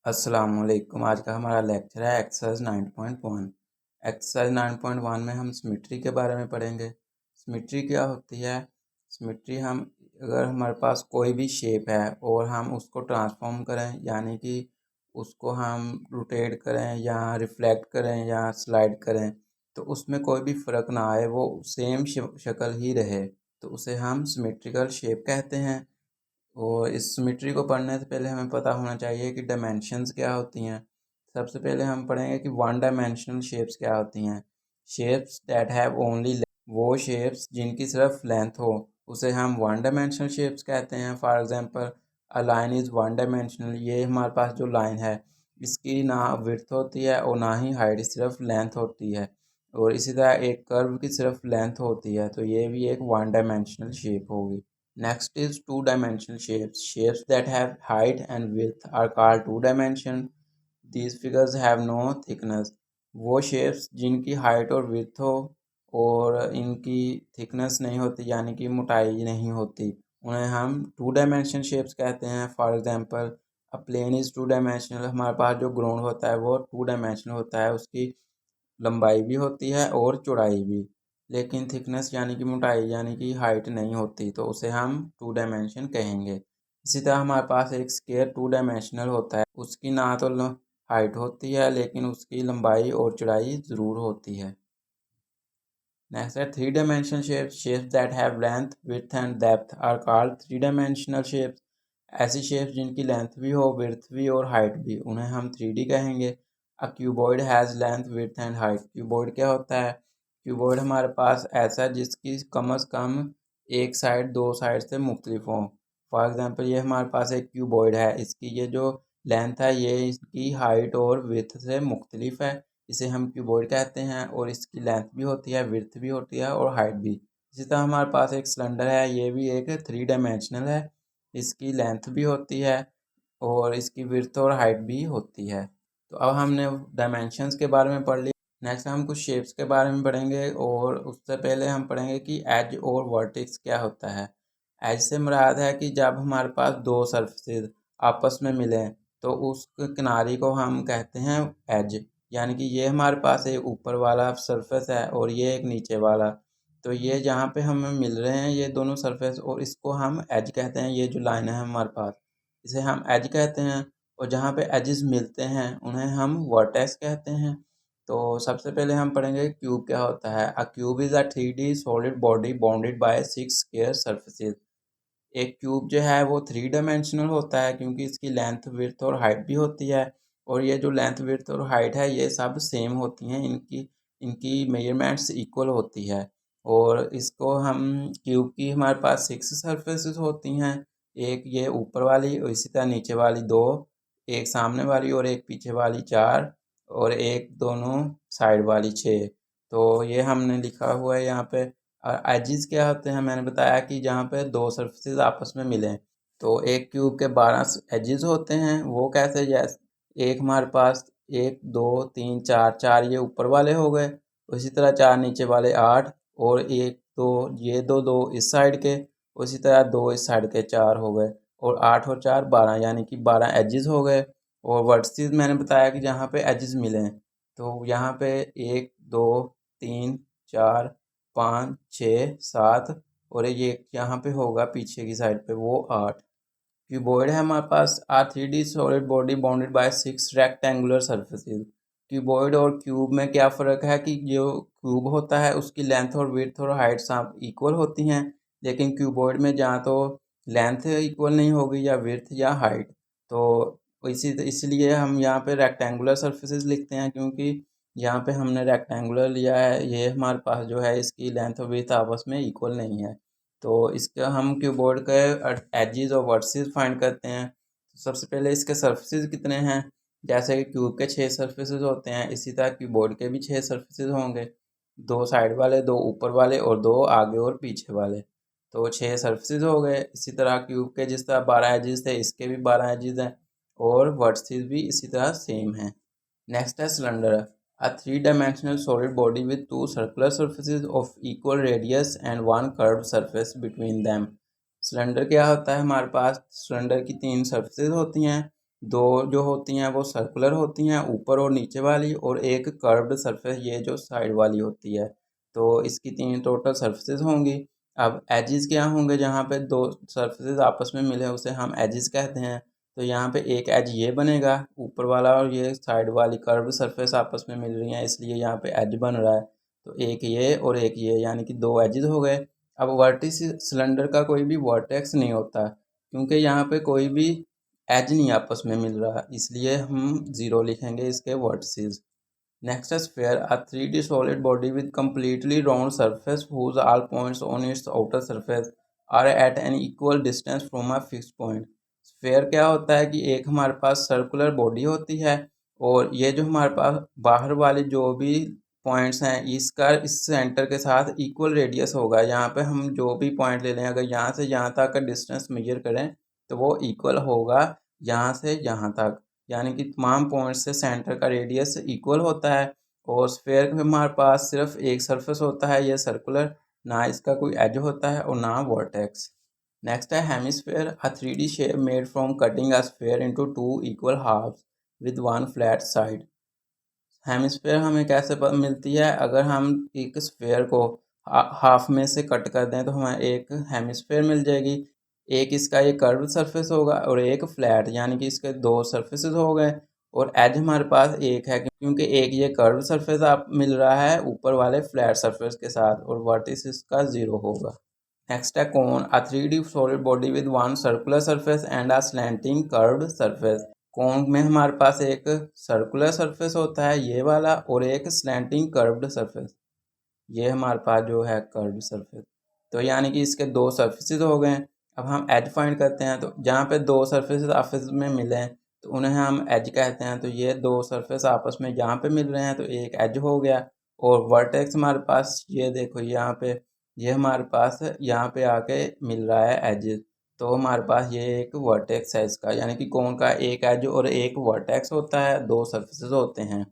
अस्सलामुअलैकुम। आज का हमारा लेक्चर है एक्सरसाइज 9.1। एक्सरसाइज 9.1 में हम सिमेट्री के बारे में पढ़ेंगे। सिमेट्री क्या होती है? सिमेट्री हम अगर हमारे पास कोई भी शेप है और हम उसको ट्रांसफॉर्म करें, यानी कि उसको हम रोटेट करें या रिफ्लेक्ट करें या स्लाइड करें, तो उसमें कोई भी फ़र्क ना आए, वो सेम शक्ल ही रहे, तो उसे हम सिमेट्रिकल शेप कहते हैं। और इस सिमेट्री को पढ़ने से पहले हमें पता होना चाहिए कि डायमेंशंस क्या होती हैं। सबसे पहले हम पढ़ेंगे कि वन डायमेंशनल शेप्स क्या होती हैं। शेप्स दैट हैव ओनली, वो शेप्स जिनकी सिर्फ लेंथ हो उसे हम वन डायमेंशनल शेप्स कहते हैं। For example, a line is one dimensional. ये हमारे पास जो लाइन है, इसकी ना विड्थ होती है और ना ही हाइट, सिर्फ लेंथ होती है। और इसी तरह एक कर्व की सिर्फ लेंथ होती है, तो ये भी एक वन डायमेंशनल शेप होगी। Next is two-dimensional shapes. Shapes that have height and width are called two-dimensional. These figures have no thickness. वो shapes जिनकी height और width हो और इनकी thickness नहीं होती, यानी कि मोटाई नहीं होती, उन्हें हम two-dimensional shapes कहते हैं। For example, a plane is two-dimensional। हमारे पास जो ground होता है वो two-dimensional होता है, उसकी लंबाई भी होती है और चौड़ाई भी, लेकिन थिकनेस यानी कि मोटाई यानी कि हाइट नहीं होती, तो उसे हम टू डायमेंशन कहेंगे। इसी तरह हमारे पास एक स्केयर टू डायमेंशनल होता है, उसकी ना तो हाइट होती है लेकिन उसकी लंबाई और चौड़ाई ज़रूर होती है। नेक्स्ट है three dimensional shapes. Shapes that have length, width and depth are called three dimensional shapes. ऐसी शेप्स जिनकी लेंथ भी हो, विड्थ भी और हाइट भी, उन्हें हम 3D कहेंगे। A cuboid has length, width and height. Cuboid क्या होता है? क्यूबॉइड हमारे पास ऐसा है जिसकी कम अज़ कम एक साइड दो साइड से मुख्तलिफ हों। फॉर एग्ज़ाम्पल, ये हमारे पास एक क्यूबॉइड है, इसकी ये जो लेंथ है ये इसकी हाइट और विड्थ से मुख्तलिफ है, इसे हम क्यूबॉइड कहते हैं। और इसकी लेंथ भी होती है, विड्थ भी होती है और हाइट भी। इसी तरह हमारे पास एक सिलेंडर है, ये भी एक थ्री डायमेंशनल है, इसकी लेंथ भी होती है और इसकी विड्थ और हाइट भी होती है। तो अब हमने डायमेंशंस के बारे में पढ़ लिया। नेक्स्ट हम कुछ शेप्स के बारे में पढ़ेंगे, और उससे पहले हम पढ़ेंगे कि एज और वर्टेक्स क्या होता है। एज से मुराद है कि जब हमारे पास दो सरफेसेस आपस में मिलें तो उस किनारे को हम कहते हैं एज। यानी कि ये हमारे पास एक ऊपर वाला सरफेस है और ये एक नीचे वाला, तो ये जहाँ पे हमें मिल रहे हैं ये दोनों सरफेस, और इसको हम एज कहते हैं। ये जो लाइन है हमारे पास, इसे हम एज कहते हैं। और जहाँ पे एजेस मिलते हैं उन्हें हम वर्टेक्स कहते हैं। तो सबसे पहले हम पढ़ेंगे क्यूब क्या होता है। अ cube is a 3D solid body bounded by 6 square surfaces. एक क्यूब जो है वो थ्री डायमेंशनल होता है क्योंकि इसकी लेंथ, विड्थ और हाइट भी होती है। और ये जो लेंथ, विड्थ और हाइट है ये सब सेम होती हैं, इनकी इनकी मेजरमेंट्स इक्वल होती है। और इसको हम क्यूब की हमारे पास 6 सरफेसेस होती हैं, एक ये ऊपर वाली और इसी तरह नीचे वाली दो, एक सामने वाली और एक पीछे वाली चार, और एक दोनों साइड वाली 6। तो ये हमने लिखा हुआ है यहाँ पे। एजिज क्या होते हैं? मैंने बताया कि जहाँ पे दो सरफेसेस आपस में मिलें, तो एक क्यूब के 12 एजिज होते हैं। वो कैसे? जैसे एक हमारे पास एक दो तीन चार, चार ये ऊपर वाले हो गए, उसी तरह चार नीचे वाले 8, और एक दो ये दो दो इस साइड के, उसी तरह दो इस साइड के 4 हो गए, और 8 और 4 12, यानी कि 12 एजिज हो गए। और वर्टिसेस मैंने बताया कि जहाँ पे एजिज मिलें, तो यहाँ पे एक दो तीन चार 5 6 7, और ये यहाँ पे होगा पीछे की साइड पे वो 8। क्यूबॉइड है हमारे पास। आ 3D solid body bounded by 6 rectangular surfaces. Cuboid और क्यूब में क्या फ़र्क है कि जो क्यूब होता है उसकी लेंथ और विड्थ और हाइट सब इक्वल होती हैं, लेकिन क्यूबॉइड में जहाँ तो लेंथ इक्वल नहीं होगी या विड्थ या हाइट, तो इसलिए हम यहाँ पे रेक्टेंगुलर सरफेसेस लिखते हैं, क्योंकि यहाँ पे हमने रेक्टेंगुलर लिया है, ये हमारे पास जो है इसकी लेंथ और विड्थ आपस में इक्वल नहीं है। तो इसका हम कीबोर्ड के एजेस और वर्टिसेस फाइंड करते हैं। तो सबसे पहले इसके सरफेसेस कितने हैं। जैसे कि क्यूब के 6 सरफेसेस होते हैं, इसी तरह कीबोर्ड के भी 6 सरफेसेस होंगे, दो साइड वाले, दो ऊपर वाले और दो आगे और पीछे वाले। तो 6 सरफेसेस हो गए। इसी तरह क्यूब के जिस तरह 12 एजेस थे, इसके भी 12 एजेस हैं, और वर्टिसेस भी इसी तरह सेम हैं। नेक्स्ट है cylinder. A three-dimensional solid body with two circular surfaces of equal radius and one curved surface between them. Cylinder क्या होता है? हमारे पास सिलेंडर की 3 सरफेसेस होती हैं दो जो होती हैं वो सर्कुलर होती हैं ऊपर और नीचे वाली, और एक कर्व्ड सरफेस ये जो साइड वाली होती है। तो इसकी 3 टोटल सरफेसेस होंगी। अब एजेस क्या होंगे, जहाँ पे दो सरफेसेस आपस में मिले उसे हम एजेस कहते हैं। तो यहाँ पे एक एज ये बनेगा ऊपर वाला, और ये साइड वाली कर्व्ड सरफेस आपस में मिल रही हैं, इसलिए यहाँ पे एज बन रहा है। तो एक ये और एक ये, यानी कि 2 एजेस हो गए। अब वर्टिस सिलेंडर का कोई भी वर्टेक्स नहीं होता, क्योंकि यहाँ पे कोई भी एज नहीं आपस में मिल रहा, इसलिए हम 0 लिखेंगे इसके vertices. Next is sphere, a 3D solid body with completely round surface whose all points on its outer surface are at an equal distance from a fixed point. Sphere क्या होता है कि एक हमारे पास सर्कुलर बॉडी होती है, और ये जो हमारे पास बाहर वाले जो भी पॉइंट्स हैं इसका इस सेंटर के साथ इक्वल रेडियस होगा। यहाँ पे हम जो भी पॉइंट ले लें, अगर यहाँ से यहाँ तक का डिस्टेंस मेजर करें तो वो इक्वल होगा यहाँ से यहाँ तक, यानी कि तमाम पॉइंट से सेंटर का रेडियस इक्वल होता है। और स्फेयर में हमारे पास सिर्फ एक सरफेस होता है, ये सर्कुलर, ना इसका कोई एज होता है और ना वर्टेक्स। नेक्स्ट है hemisphere, a 3D shape made from cutting a sphere into 2 equal halves with one flat side. Hemisphere हमें कैसे मिलती है, अगर हम एक स्फेयर को हाफ में से कट कर दें तो हमें एक हेमिस्फेयर मिल जाएगी। एक इसका ये कर्व सरफेस होगा और एक फ्लैट, यानी कि इसके 2 सरफेसेस हो गए। और एज हमारे पास एक है, क्योंकि एक ये कर्व सरफेस आप मिल रहा है ऊपर वाले फ्लैट सरफेस के साथ, और वर्टिस इसका 0 होगा। नेक्स्ट है cone, a 3D solid body with one circular surface and a slanting curved surface. Cone में हमारे पास एक सर्कुलर सरफेस होता है ये वाला, और एक स्लैंटिंग कर्व्ड सरफेस, ये हमारे पास जो है कर्व्ड सरफेस। तो यानी कि इसके 2 सरफेसेस हो गए। अब हम एज फाइंड करते हैं, तो जहाँ पे 2 सरफेसेस आपस में मिले तो उन्हें हम एज कहते हैं। तो ये 2 सरफेस आपस में यहाँ पे मिल रहे हैं तो एक एज हो गया। और वर्टेक्स हमारे पास ये देखो यहाँ पे, ये हमारे पास यहाँ पे आके मिल रहा है एज, तो हमारे पास ये एक वर्टेक्स है इसका, यानी कि कोन का एक एज और एक वर्टेक्स होता है, 2 सरफेसेस होते हैं।